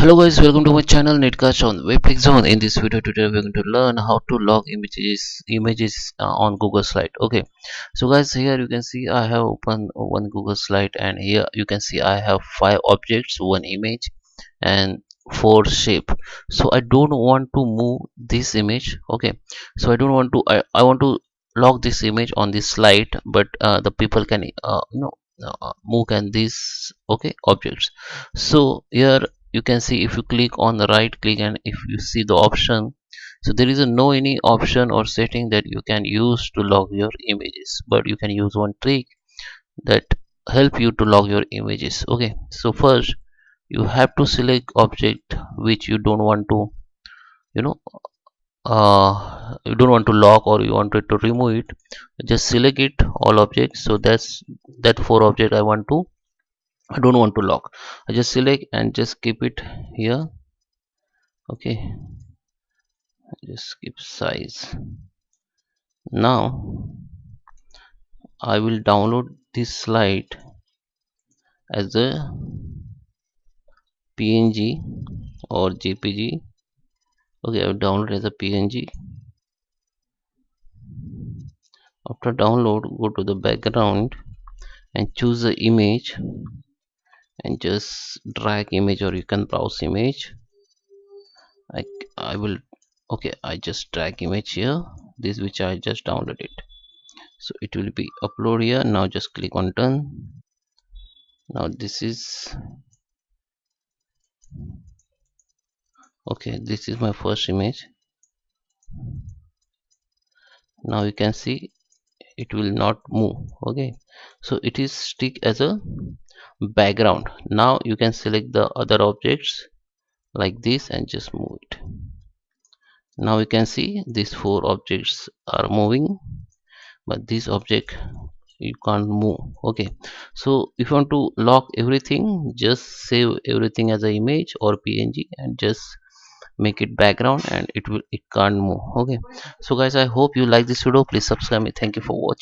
Hello guys, welcome to my channel Netcast on Webflix Zone. In this video today we're going to learn how to log images on Google Slide. Okay, so guys, here you can see I have opened one Google Slide, and here you can see I have 5 objects, one image and 4 shape. So I don't want to move this image. Okay, so I don't want to I want to log this image on this slide, but the people can move and these okay objects. So here you can see, if you click on the right click and if you see the option, so there is a no any option or setting that you can use to log your images, but you can use one trick that help you to log your images. Okay, so first you have to select object which you don't want to, you know you don't want to lock, or you wanted to remove it. Just select it all objects. So that's that 4 object I don't want to lock. I just select and just keep it here. Okay, just keep size. Now I will download this slide as a PNG or JPG. Okay, I will download as a PNG. After download, go to the background and choose the image and just drag image, or you can browse image. I, I will, okay, I just drag image here, this which I just downloaded. So it will be upload here. Now just click on done. Now this is okay, this is my first image. Now you can see it will not move. Okay, so it is stick as a background. Now you can select the other objects like this and just move it. Now you can see these 4 objects are moving, but this object you can't move. Okay, so if you want to lock everything, just save everything as a image or PNG and just make it background, and it can't move. Okay, so guys, I hope you like this video. Please subscribe me. Thank you for watching.